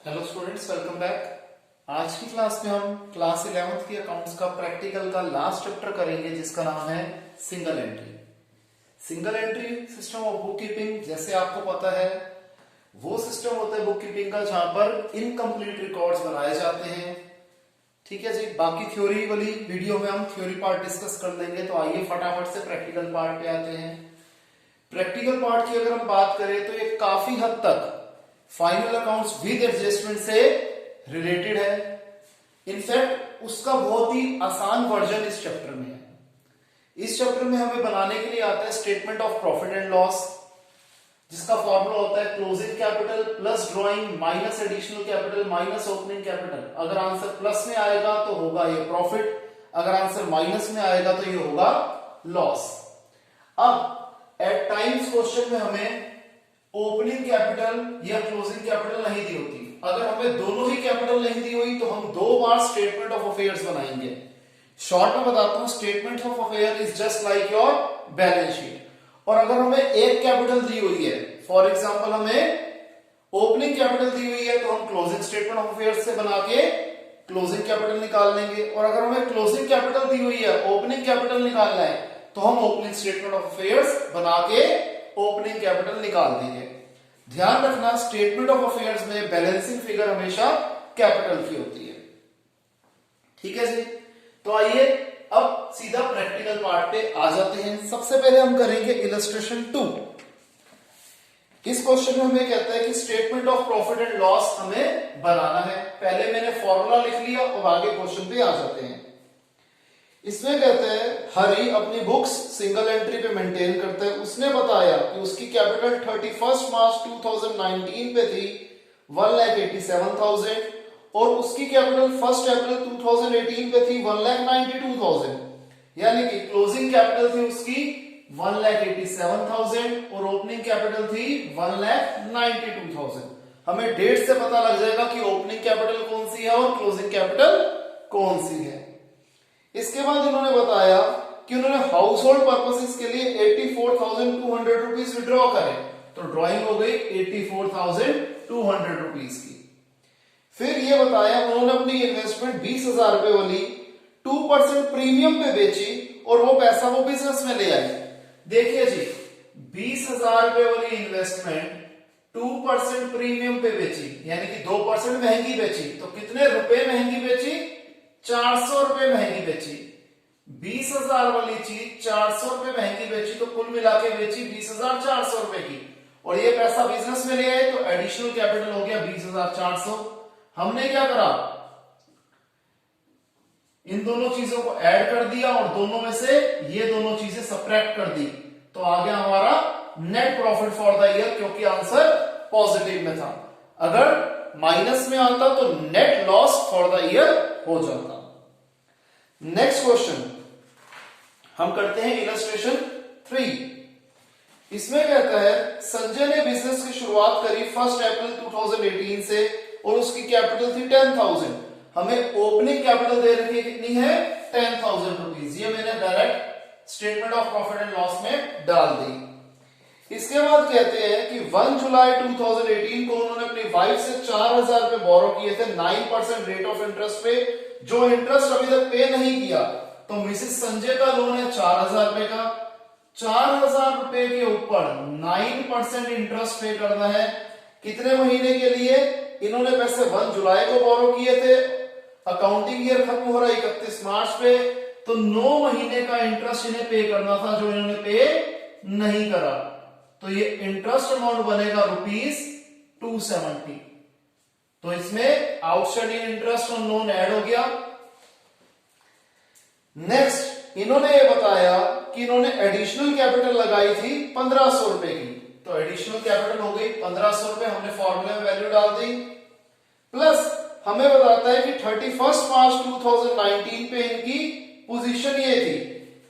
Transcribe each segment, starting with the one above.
Hello students, welcome back. आज की class में हम क्लास 11th की अकाउंट्स का प्रैक्टिकल का लास्ट चैप्टर करेंगे जिसका नाम है single entry. Single entry system of book keeping, जैसे आपको पता है वो सिस्टम होता है बुक कीपिंग का जहां पर इनकम्प्लीट रिकॉर्ड्स बनाए जाते हैं। ठीक है जी, बाकी थ्योरी वाली वीडियो में हम थ्योरी पार्ट डिस्कस कर लेंगे। तो आइए फटाफट से प्रैक्टिकल पार्ट पे आते हैं। प्रैक्टिकल पार्ट की अगर हम बात करें तो ये काफी हद तक फाइनल अकाउंट्स विद एडजस्टमेंट से रिलेटेड है। इनफैक्ट उसका बहुत ही आसान वर्जन इस चैप्टर में है। इस चैप्टर में हमें बनाने के लिए आता है statement of profit and loss, जिसका फॉर्मूला होता है closing capital plus drawing minus additional capital minus opening capital. अगर आंसर प्लस में आएगा तो होगा ये प्रॉफिट, अगर आंसर माइनस में आएगा तो ये होगा लॉस। अब एट टाइम्स क्वेश्चन में हमें ओपनिंग कैपिटल या क्लोजिंग कैपिटल नहीं दी होती। अगर हमें दोनों ही कैपिटल नहीं दी हुई तो हम दो बार स्टेटमेंट ऑफ अफेयर्स बनाएंगे। शॉर्ट में बताता हूं, statement of affair is just like your balance sheet. और अगर हमें एक कैपिटल दी हुई है, फॉर एग्जांपल हमें ओपनिंग कैपिटल दी हुई है, तो हम क्लोजिंग स्टेटमेंट ऑफ अफेयर्स से बना के क्लोजिंग कैपिटल निकाल लेंगे। और अगर हमें क्लोजिंग कैपिटल दी हुई है, ओपनिंग कैपिटल निकालना है, तो हम ओपनिंग स्टेटमेंट ऑफ अफेयर्स बना के ओपनिंग कैपिटल निकाल देंगे। ध्यान रखना, स्टेटमेंट ऑफ अफेयर्स में बैलेंसिंग फिगर हमेशा कैपिटल की होती है। ठीक है जी, तो आइए अब सीधा प्रैक्टिकल पार्ट पे आ जाते हैं। सबसे पहले हम करेंगे इलस्ट्रेशन 2। इस क्वेश्चन में हमें कहता है कि statement of profit and loss हमें बनाना है। पहले मैंने फॉर्मूला लिख लिया और आगे क्वेश्चन पे आ जाते हैं। इसमें कहते हैं हरी अपनी बुक्स सिंगल एंट्री पे मेंटेन करता है। उसने बताया कि उसकी कैपिटल 31 मार्च 2019 पे थी 1,87,000 और उसकी कैपिटल 1 अप्रैल 2018 पे थी 1,92,000। यानी कि क्लोजिंग कैपिटल थी उसकी 1,87,000 और ओपनिंग कैपिटल थी 1,92,000। हमें डेट से पता लग जाएगा कि ओपनिंग कैपिटल कौन सी है और क्लोजिंग कैपिटल कौन सी है। इसके बाद उन्होंने बताया कि उन्होंने हाउस होल्ड पर्पसेस के लिए 84,200 रुपीज विड्रॉ करें। तो ड्रॉइंग हो गई 84,200 रुपीज की। फिर ये बताया उन्होंने अपनी इन्वेस्टमेंट 20,000 रुपए वाली 2% प्रीमियम पे बेची और वो पैसा वो बिजनेस में ले आई। देखिए जी, 20,000 रुपए वाली इन्वेस्टमेंट 2% प्रीमियम पे बेची, यानी कि 2% महंगी बेची। तो कितने रुपए महंगी बेची? 400 रुपए महंगी बेची। 20,000 वाली चीज 400 रुपए महंगी बेची, तो कुल मिला के बेची 20,400 रुपए की और ये पैसा बिजनेस में ले आए, तो एडिशनल कैपिटल हो गया 20,400। हमने क्या करा, इन दोनों चीजों को ऐड कर दिया और दोनों में से ये दोनों चीजें सब्ट्रैक्ट कर दी, तो आ गया हमारा net profit for the year, क्योंकि आंसर पॉजिटिव में था। अगर माइनस में आता तो net loss for the year हो जाता। नेक्स्ट क्वेश्चन हम करते हैं इलस्ट्रेशन 3। इसमें कहता है संजय ने बिजनेस की शुरुआत करी 1 अप्रैल 2018 से और उसकी कैपिटल थी 10,000। हमें ओपनिंग कैपिटल दे रखी है, कितनी है? 10,000 रुपीज। ये मैंने direct statement of profit and loss में डाल दी। इसके बाद कहते हैं कि 1 जुलाई 2018 को उन्होंने अपनी वाइफ से 4,000 रुपए बोरो किए थे 9% रेट ऑफ इंटरेस्ट पे। जो इंटरेस्ट अभी तक पे नहीं किया, तो मिसेस संजय का लोन है 4,000 रुपए का। 4,000 रुपए के ऊपर 9% इंटरेस्ट पे करना है। कितने महीने के लिए? इन्होंने पैसे 1 जुलाई को बोरो किए थे, अकाउंटिंग ईयर खत्म हो रहा है 31 मार्च पे, तो 9 महीने का इंटरेस्ट इन्हें पे करना था, जो इन्होंने पे नहीं करा। तो ये इंटरेस्ट अमाउंट बनेगा ₹270। तो इसमें outstanding interest on loan add हो गया। नेक्स्ट इन्होंने ये बताया कि इन्होंने एडिशनल कैपिटल लगाई थी 1,500 रुपए की। तो एडिशनल कैपिटल हो गई 1,500 रुपए, हमने फॉर्मूले में वैल्यू डाल दी। प्लस हमें बताता है कि 31 मार्च 2019 पे इनकी पोजीशन ये थी,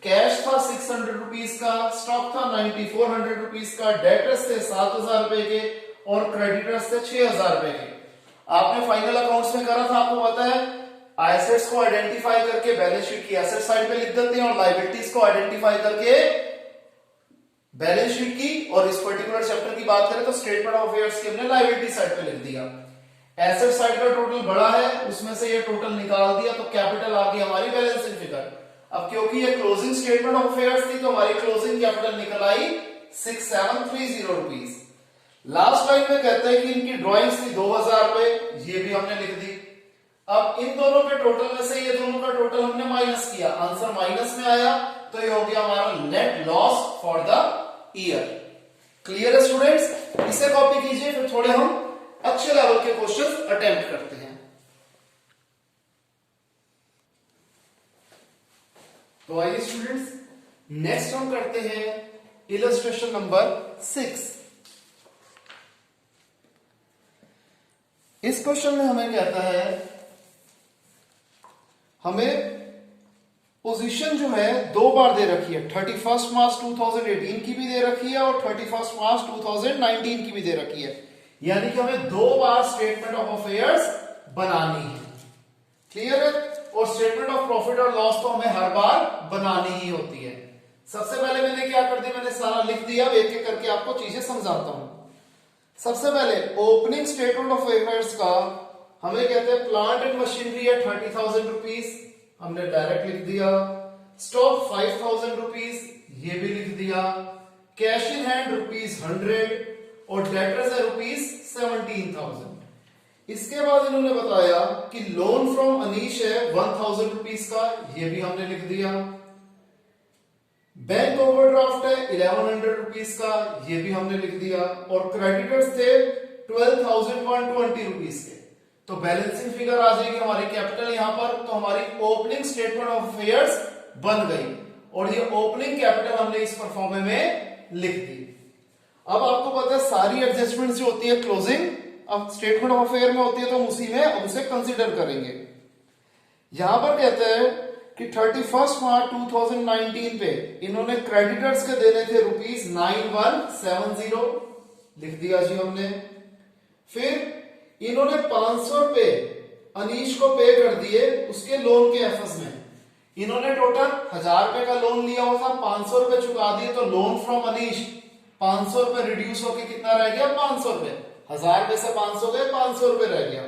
कैश था 600 रुपीज का, स्टॉक था 9,400 रुपीज का, डेटर्स थे 7,000 रुपए के और क्रेडिटर्स थे 6,000 रुपए के। आपने फाइनल अकाउंट्स में करा था, आपको पता है एसेट्स को आइडेंटिफाई करके बैलेंस शीट की एसेट साइड पे लिख देते हैं और लायबिलिटीज को आइडेंटिफाई करके बैलेंस शीट की। और इस पर्टिकुलर चैप्टर की बात करें तो स्टेटमेंट ऑफ अफेयर्स की हमने लायबिलिटी साइड पे लिख दिया। एसेट साइड का टोटल बड़ा है, उसमें से ये टोटल निकाल दिया तो कैपिटल आ गई हमारी बैलेंसिंग फिगर। अब क्योंकि ये क्लोजिंग स्टेटमेंट ऑफ अफेयर्स थी तो हमारी क्लोजिंग कैपिटल निकल आई 6730 रुपीस। लास्ट लाइन में कहते हैं कि इनकी ड्राइंग्स थी 2000 रुपए, ये भी हमने लिख दी। अब इन दोनों के टोटल में से ये दोनों का टोटल हमने माइनस किया, आंसर माइनस में आया, तो ये हो गया हमारा net loss for the year. Clear है स्टूडेंट्स? इसे कॉपी कीजिए, फिर थोड़े हम अच्छे लेवल के क्वेश्चंस अटेम्प्ट करते हैं। तो आइए स्टूडेंट्स, नेक्स्ट हम करते हैं इलस्ट्रेशन नंबर 6। इस क्वेश्चन में हमें कहता है, हमें पोजीशन जो है दो बार दे रखी है, 31 मार्च 2018 की भी दे रखी है और 31 मार्च 2019 की भी दे रखी है, यानी कि हमें दो बार स्टेटमेंट ऑफ अफेयर्स बनानी है। क्लियर है? और स्टेटमेंट ऑफ प्रॉफिट और लॉस तो हमें हर बार बनानी ही होती है। सबसे पहले मैंने क्या कर दिया, मैंने सारा लिख दिया, एक एक करके आपको चीजें समझाता हूं। सबसे पहले ओपनिंग स्टेटमेंट ऑफ अफेयर्स का हमें कहते हैं प्लांट एंड मशीनरी है 30,000 रुपीज, हमने डायरेक्ट लिख दिया। स्टॉक 5,000 रुपीज, ये भी लिख दिया। कैश इन हैंड ₹100 और डेटर्स है ₹17,000। इसके बाद इन्होंने बताया कि लोन फ्रॉम अनीश है 1,000 रुपीज का, ये भी हमने लिख दिया। बैंक ओवरड्राफ्ट है 1,100 रुपीज का, ये भी हमने लिख दिया। और क्रेडिटर्स थे 12,120 रुपीज के। तो बैलेंसिंग फिगर आ जाएगी हमारी कैपिटल यहां पर, तो हमारी ओपनिंग स्टेटमेंट ऑफ अफेयर्स बन गई और ये ओपनिंग कैपिटल हमने इस परफॉर्मे में लिख दी। अब आपको पता है सारी एडजस्टमेंट जो होती है क्लोजिंग अब स्टेटमेंट ऑफ अफेयर में होती है, तो उसी में उसे कंसीडर करेंगे। यहां पर कहते हैं कि 31 मार्च 2019 पे इन्होंने क्रेडिटर्स के देने थे ₹9170, लिख दिया जी हमने। फिर इन्होंने 500 रुपए अनीश को पे कर दिए उसके लोन के एफएस में। इन्होंने टोटल 1000 रुपए का लोन लिया हुआ था, 500 रुपए चुका दिए, तो लोन फ्रॉम अनीश 500 रुपए रिड्यूस होकर कितना रह गया, 500 रुपए। 1000 रुपए से 500 गए, 500 रुपए रह गया।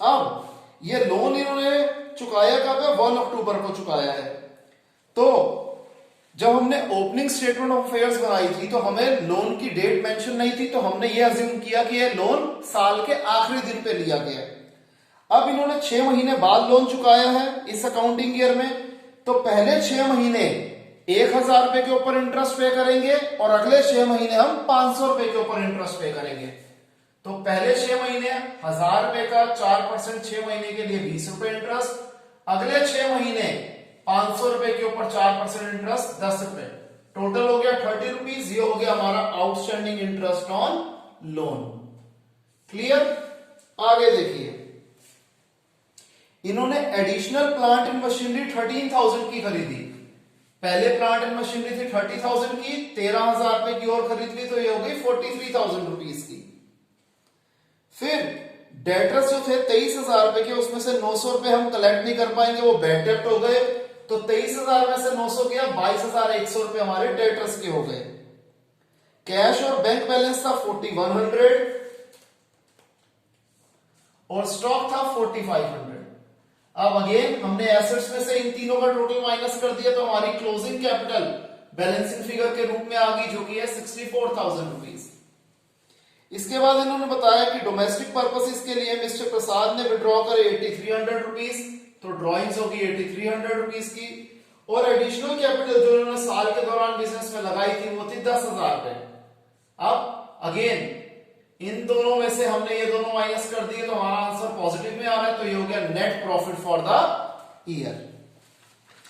अब ये लोन इन्होंने चुकाया कब है, 1 अक्टूबर को चुकाया है। तो जब हमने ओपनिंग स्टेटमेंट ऑफ अफेयर्स बनाई थी तो हमें लोन की डेट मेंशन नहीं थी, तो हमने ये अज्यूम किया कि ये लोन साल के आखिरी दिन पे लिया गया है। अब इन्होंने 6 महीने बाद लोन चुकाया है इस अकाउंटिंग ईयर में, तो पहले 6 महीने 1,000 रुपए के ऊपर इंटरेस्ट पे करेंगे और अगले 6 महीने हम 500 रुपए के ऊपर इंटरेस्ट पे करेंगे। तो पहले 6 महीने 1,000 रुपए का 4% 6 महीने के लिए 20 रुपए इंटरेस्ट, अगले 6 महीने 500 रुपए के ऊपर 4% इंटरेस्ट 10 रुपए, टोटल हो गया 30 रुपीज। ये हो गया हमारा outstanding interest on loan. Clear? आगे देखिए, इन्होंने एडिशनल प्लांट एंड मशीनरी 13,000 की खरीदी। पहले प्लांट एंड मशीनरी थी 30,000 की, 13,000 रुपए की और खरीद ली, तो ये हो गई 43,000 रुपीज की। फिर डेटर्स जो थे 23,000 रुपए के, उसमें से 900 रुपए हम कलेक्ट नहीं कर पाएंगे, वो बैड डेट हो गए, तो 23,000 में से 900 गया, 22,100 रुपए हमारे डेटर्स के हो गए। कैश और बैंक बैलेंस था 4,100 और स्टॉक था 4,500। अब अगेन हमने एसेट्स में से इन तीनों का टोटल माइनस कर दिया, तो हमारी क्लोजिंग कैपिटल बैलेंसिंग फिगर के रूप में आ गई, जो कि है 64,000 रुपीज। इसके बाद इन्होंने बताया कि डोमेस्टिक पर्पसेस के लिए मिस्टर प्रसाद ने विड्रॉ करे 8,300 रुपीज, तो ड्रॉइंग्स होगी 8,300 रुपीज की। और एडिशनल कैपिटल जो इन्होंने साल के दौरान बिजनेस में लगाई थी वो थी 10,000 रुपए। अब अगेन इन दोनों में से हमने ये दोनों माइनस कर दिए, तो हमारा आंसर पॉजिटिव में आ रहा है, तो ये हो गया net profit for the year.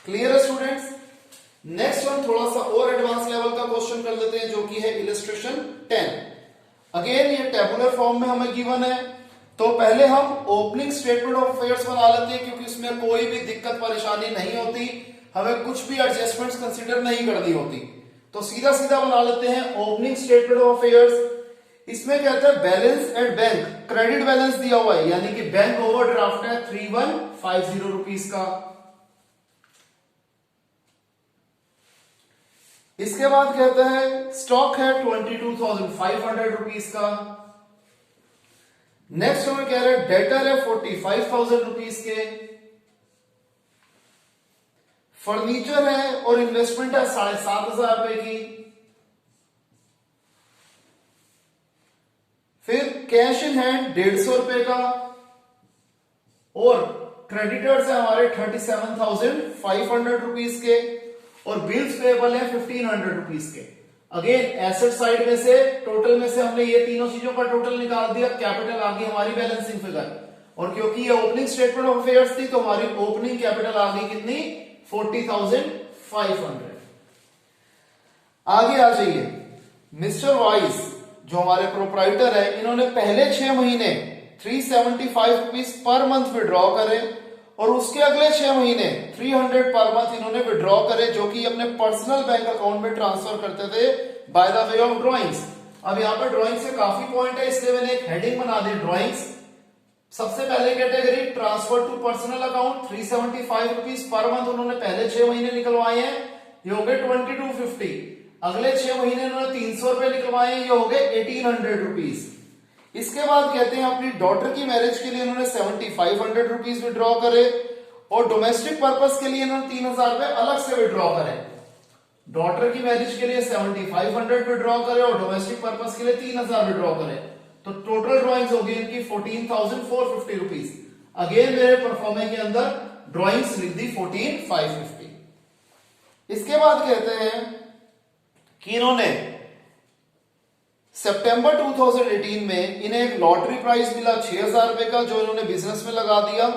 Clear है स्टूडेंट्स? नेक्स्ट हम थोड़ा सा और एडवांस लेवल का क्वेश्चन कर लेते हैं, जो कि है इलस्ट्रेशन 10। अगेन ये टेबुलर फॉर्म में हमें गिवन है, तो पहले हम ओपनिंग स्टेटमेंट ऑफ अफेयर्स बना लेते हैं, क्योंकि इसमें कोई भी दिक्कत परेशानी नहीं होती, हमें कुछ भी एडजस्टमेंट्स कंसीडर नहीं करनी होती। तो सीधा सीधा बना लेते हैं ओपनिंग स्टेटमेंट ऑफ अफेयर्स। इसमें कहते हैं balance at bank, credit balance दिया हुआ है, यानी कि बैंक ओवरड्राफ्ट है 3,150 रुपीज का। इसके बाद कहते हैं स्टॉक है 22,500 रुपीज का। नेक्स्ट हमें कह रहे हैं डेटर है 45,000 रुपीज के, फर्नीचर है और इन्वेस्टमेंट है 7,500 रुपए की, फिर कैश इन हैंड 150 रुपए का, और क्रेडिटर्स है हमारे 37,500 रुपीज के, और बिल्स पेएबल है 1,500 रुपीज के। अगेन एसेट साइड में से टोटल में से हमने ये तीनों चीजों का टोटल निकाल दिया, कैपिटल आ गई हमारी बैलेंसिंग फिगर, और क्योंकि ये ओपनिंग स्टेटमेंट ऑफ अफेयर्स थी तो हमारी ओपनिंग कैपिटल आ गई कितनी, 40,500। आगे आ जाइए, मिस्टर वाइस जो हमारे प्रोप्राइटर है, इन्होंने पहले 6 महीने 375 रुपीज पर मंथ विड्रॉ करे, और उसके अगले 6 महीने 300 पर मंथ इन्होंने विड्रॉ करे, जो कि अपने पर्सनल बैंक अकाउंट में ट्रांसफर करते थे by the way of drawings. अब यहाँ पर ड्रॉइंग से काफी पॉइंट है, इसलिए मैंने एक हेडिंग बना दी ड्रॉइंग्स। सबसे पहले category transfer to personal account 375 rupees पर मंथ उन्होंने पहले 6 महीने निकलवाए हैं, ये हो गए 2250। अगले 6 महीने उन्होंने 300 रुपए निकलवाए, ये हो गए 1800 रुपीज। इसके बाद कहते हैं अपनी डॉटर की मैरिज के लिए इन्होंने 7500 रुपीज विड्रॉ करे, और डोमेस्टिक पर्पस के लिए इन्होंने 3000 रुपए अलग से विड्रॉ करे। डॉटर की मैरिज के लिए 7500 विड्रॉ करे और डोमेस्टिक पर्पस के लिए 3000 विड्रॉ करे, तो टोटल ड्रॉइंग्स होगी इनकी 14,450 रुपीज। अगेन मेरे परफॉर्मे के अंदर ड्रॉइंग्स लिख दी 14,550। इसके बाद कहते हैं कि इन्होंने सितंबर 2018 में इन्हें एक लॉटरी प्राइज मिला 6,000 रुपए का, जो इन्होंने बिजनेस में लगा दिया।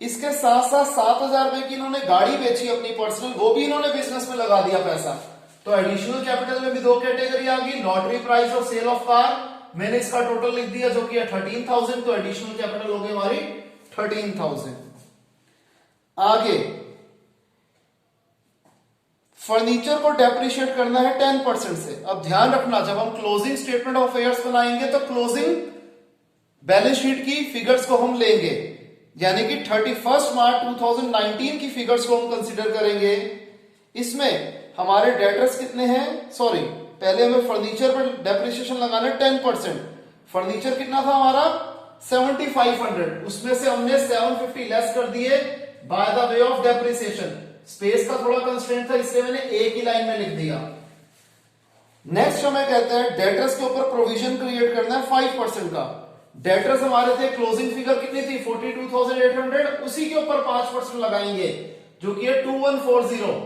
इसके साथ साथ 7,000 रुपए की इन्होंने गाड़ी बेची अपनी पर्सनल, वो भी इन्होंने बिजनेस में लगा दिया पैसा। तो एडिशनल कैपिटल में भी 2 कैटेगरी आ गई, लॉटरी प्राइज और सेल ऑफ कार। मैंने इसका टोटल लिख दिया जो कि है 13,000, तो एडिशनल कैपिटल हो गई हमारी 13,000। आगे फर्नीचर को डेप्रिशिएट करना है 10% से। अब ध्यान रखना, जब हम क्लोजिंग स्टेटमेंट ऑफ अफेयर्स बनाएंगे तो क्लोजिंग बैलेंस शीट की फिगर्स को हम लेंगे, यानी कि 31 मार्च 2019 की फिगर्स को हम कंसीडर करेंगे। इसमें हमारे डेटर्स कितने हैं, सॉरी पहले हमें फर्नीचर पर डेप्रिसिएशन लगाना है 10%। फर्नीचर कितना था हमारा 7500, उसमें से हमने 750 लेस कर दिए by the way of depreciation. Space का थोड़ा कंस्ट्रेंट था, इसलिए मैंने एक ही लाइन में लिख दिया। नेक्स्ट हमें कहते हैं डेटर्स के ऊपर प्रोविजन क्रिएट करना है 5% का। डेटर्स हमारे थे, क्लोजिंग फिगर कितनी थी 42,800, उसी के ऊपर 5% लगाएंगे जो कि है 2140,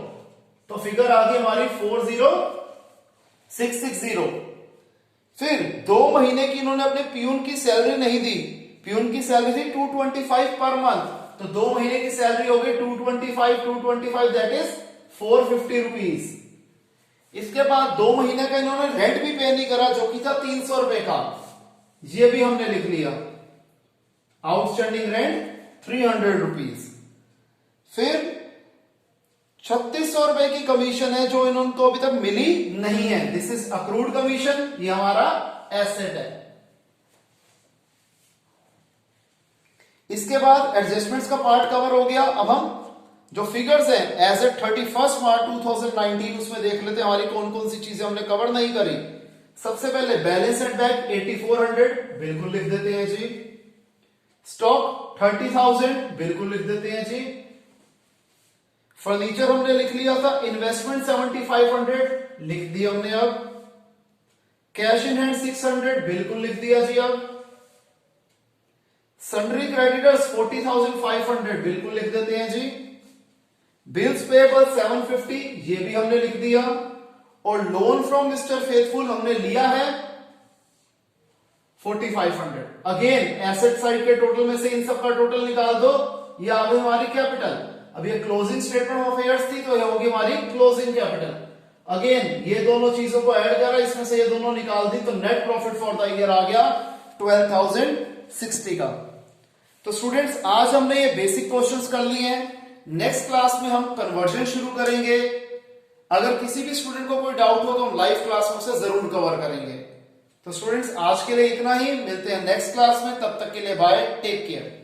तो फिगर आ गई हमारी 40,660। फिर 2 महीने की इन्होंने अपने प्यून की सैलरी नहीं दी, प्यून की सैलरी थी 225 पर मंथ, तो 2 महीने की सैलरी हो गई 225 दैट इज 450 रुपीज। इसके बाद 2 महीने का इन्होंने रेंट भी पे नहीं करा, जो कि था 300 रुपए का, ये भी हमने लिख लिया, आउटस्टैंडिंग रेंट 300 रुपीज। फिर 3600 रुपए की कमीशन है जो इनको अभी तक मिली नहीं है, दिस इज अक्रूड कमीशन, ये हमारा एसेट है। इसके बाद एडजस्टमेंट्स का पार्ट कवर हो गया। अब हम जो फिगर्स हैं एज ए 31 मार्च 2019 उसमें देख लेते हैं हमारी कौन कौन सी चीजें हमने कवर नहीं करी। सबसे पहले बैलेंस एट बैंक 8400 बिल्कुल लिख देते हैं जी, स्टॉक 30,000 बिल्कुल लिख देते हैं जी, फर्नीचर हमने लिख लिया था, इन्वेस्टमेंट 7500 लिख दी हमने, अब कैश इन हैंड 600 बिल्कुल लिख दिया जी, अब सन्ड्री क्रेडिटर्स 40,500 बिल्कुल लिख देते हैं जी, बिल्स पेएबल 750 ये भी हमने लिख दिया, और लोन फ्रॉम मिस्टर फेथफुल हमने लिया है 4500। अगेन एसेट साइड के टोटल में से इन सब का टोटल निकाल दो, ये आ गई हमारी कैपिटल। अब ये क्लोजिंग स्टेटमेंट ऑफ अफेयर्स थी तो ये होगी हमारी क्लोजिंग कैपिटल। अगेन ये दोनों चीजों को ऐड करा, इसमें से ये दोनों निकाल दी, तो net profit for the year आ गया 12,060 का। तो स्टूडेंट्स आज हमने ये बेसिक क्वेश्चंस कर लिए हैं, नेक्स्ट क्लास में हम कन्वर्जन शुरू करेंगे। अगर किसी भी स्टूडेंट को कोई डाउट हो तो हम लाइव क्लास में से जरूर कवर करेंगे। तो स्टूडेंट्स आज के लिए इतना ही, मिलते हैं नेक्स्ट क्लास में, तब तक के लिए बाय, टेक केयर।